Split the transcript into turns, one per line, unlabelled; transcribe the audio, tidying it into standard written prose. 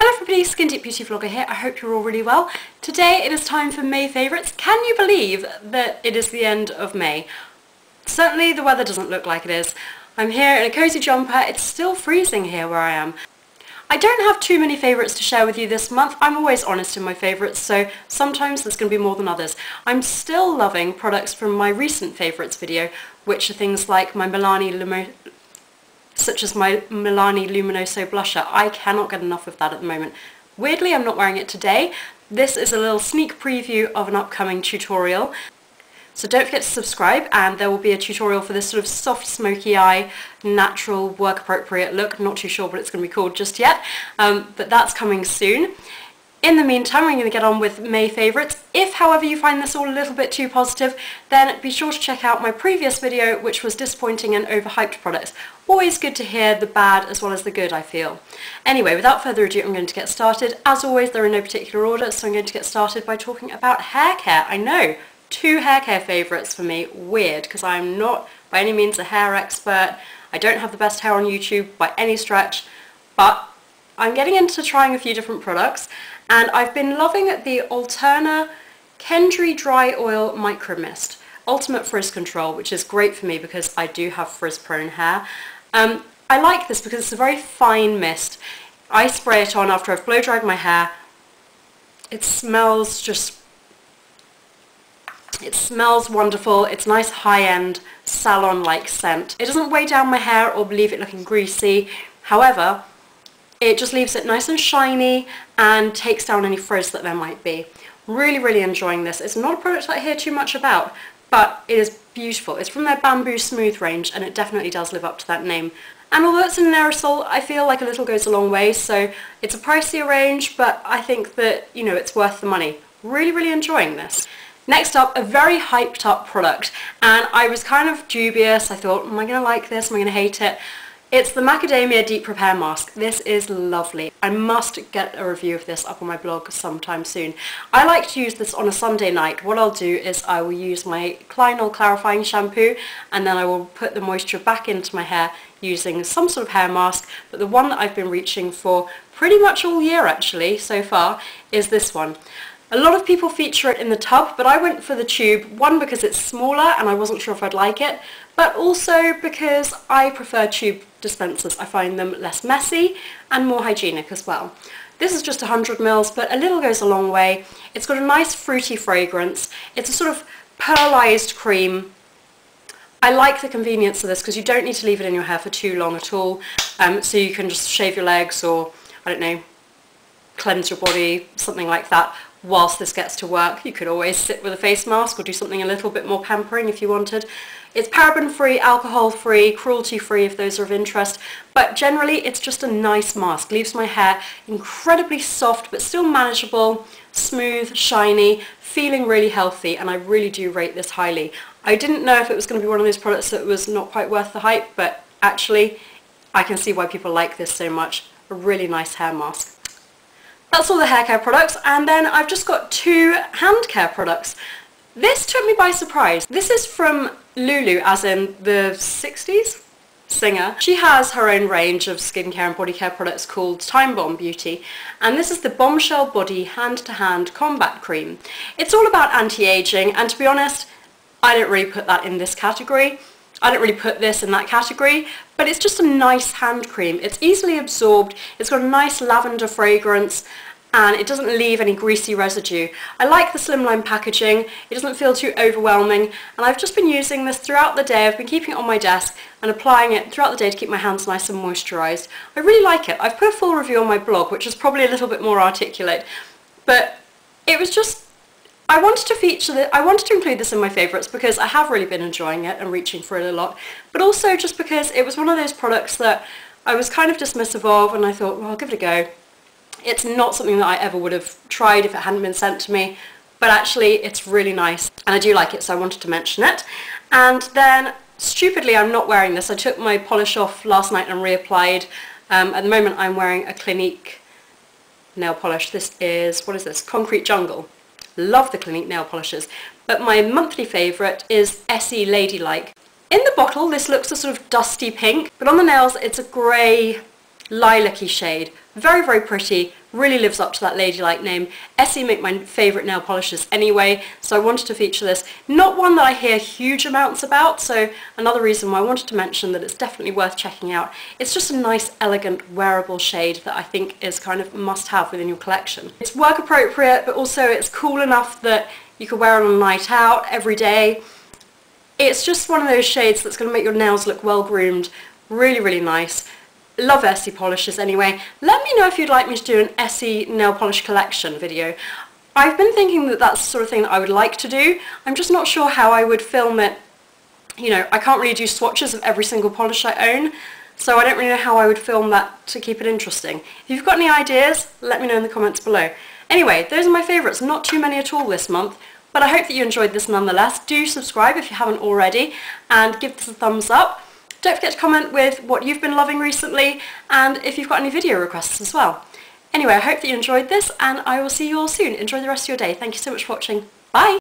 Hello everybody, Skin Deep Beauty Vlogger here. I hope you're all really well. Today it is time for May favourites. Can you believe that it is the end of May? Certainly the weather doesn't look like it is. I'm here in a cosy jumper. It's still freezing here where I am. I don't have too many favourites to share with you this month. I'm always honest in my favourites, so sometimes there's going to be more than others. I'm still loving products from my recent favourites video, which are things like my Milani Luminoso blusher. I cannot get enough of that at the moment. Weirdly, I'm not wearing it today. This is a little sneak preview of an upcoming tutorial. So don't forget to subscribe, and there will be a tutorial for this sort of soft smoky eye, natural, work appropriate look. I'm not too sure what it's going to be called just yet, but that's coming soon. In the meantime, I'm going to get on with May favourites. If, however, you find this all a little bit too positive, then be sure to check out my previous video, which was disappointing and overhyped products. Always good to hear the bad as well as the good, I feel. Anyway, without further ado, I'm going to get started. As always, they're in no particular order, so I'm going to get started by talking about hair care. I know, 2 hair care favourites for me. Weird, because I'm not by any means a hair expert. I don't have the best hair on YouTube by any stretch, but I'm getting into trying a few different products. And I've been loving the Alterna Kendi Dry Oil Micromist, Ultimate Frizz Control, which is great for me because I do have frizz-prone hair. I like this because it's a very fine mist. I spray it on after I've blow-dried my hair. It smells wonderful. It's nice high-end salon-like scent. It doesn't weigh down my hair or leave it looking greasy. However, it just leaves it nice and shiny and takes down any frizz that there might be. Really, really enjoying this. It's not a product that I hear too much about, but it is beautiful. It's from their Bamboo Smooth range, and it definitely does live up to that name. And although it's in an aerosol, I feel like a little goes a long way, so it's a pricier range, but I think that, you know, it's worth the money. Really, really enjoying this. Next up, a very hyped up product, and I was kind of dubious. I thought, am I going to like this? Am I going to hate it? It's the Macadamia Deep Repair Mask. This is lovely. I must get a review of this up on my blog sometime soon. I like to use this on a Sunday night. What I'll do is I will use my Kleinol clarifying shampoo, and then I will put the moisture back into my hair using some sort of hair mask, but the one that I've been reaching for pretty much all year actually so far is this one. A lot of people feature it in the tub, but I went for the tube, one because it's smaller and I wasn't sure if I'd like it, but also because I prefer tube dispensers. I find them less messy and more hygienic as well. This is just 100 ml, but a little goes a long way. It's got a nice fruity fragrance. It's a sort of pearlized cream. I like the convenience of this because you don't need to leave it in your hair for too long at all, so you can just shave your legs or, I don't know, cleanse your body, something like that. Whilst this gets to work, you could always sit with a face mask or do something a little bit more pampering if you wanted. It's paraben-free, alcohol-free, cruelty-free if those are of interest, but generally it's just a nice mask. Leaves my hair incredibly soft but still manageable, smooth, shiny, feeling really healthy, and I really do rate this highly. I didn't know if it was going to be one of those products that was not quite worth the hype, but actually I can see why people like this so much. A really nice hair mask. That's all the hair care products, and then I've just got 2 hand care products. This took me by surprise. This is from Lulu, as in the 60s singer. She has her own range of skincare and body care products called Time Bomb Beauty, and this is the Bombshell Body Hand to Hand Combat Cream. It's all about anti-aging, and to be honest, I don't really put that in this category. I don't really put this in that category, but it's just a nice hand cream. It's easily absorbed, it's got a nice lavender fragrance, and it doesn't leave any greasy residue. I like the slimline packaging, it doesn't feel too overwhelming, and I've just been using this throughout the day. I've been keeping it on my desk and applying it throughout the day to keep my hands nice and moisturised. I really like it. I've put a full review on my blog, which is probably a little bit more articulate, but it was just, I wanted to include this in my favourites because I have really been enjoying it and reaching for it a lot, but also just because it was one of those products that I was kind of dismissive of, and I thought, well, I'll give it a go. It's not something that I ever would have tried if it hadn't been sent to me, but actually it's really nice and I do like it, so I wanted to mention it. And then, stupidly, I'm not wearing this. I took my polish off last night and reapplied. At the moment I'm wearing a Clinique nail polish. This is, what is this? Concrete Jungle. Love the Clinique nail polishes, but my monthly favourite is Essie Ladylike. In the bottle this looks a sort of dusty pink, but on the nails it's a grey lilac-y shade. Very, very pretty, really lives up to that ladylike name. Essie make my favourite nail polishes anyway, so I wanted to feature this. Not one that I hear huge amounts about, so another reason why I wanted to mention that it's definitely worth checking out. It's just a nice, elegant, wearable shade that I think is kind of a must-have within your collection. It's work appropriate, but also it's cool enough that you could wear it on a night out every day. It's just one of those shades that's going to make your nails look well groomed, really, really nice. Love Essie polishes anyway. Let me know if you'd like me to do an Essie nail polish collection video. I've been thinking that that's the sort of thing that I would like to do. I'm just not sure how I would film it. You know, I can't really do swatches of every single polish I own, so I don't really know how I would film that to keep it interesting. If you've got any ideas, let me know in the comments below. Anyway, those are my favourites. Not too many at all this month, but I hope that you enjoyed this nonetheless. Do subscribe if you haven't already, and give this a thumbs up. Don't forget to comment with what you've been loving recently, and if you've got any video requests as well. Anyway, I hope that you enjoyed this, and I will see you all soon. Enjoy the rest of your day. Thank you so much for watching. Bye!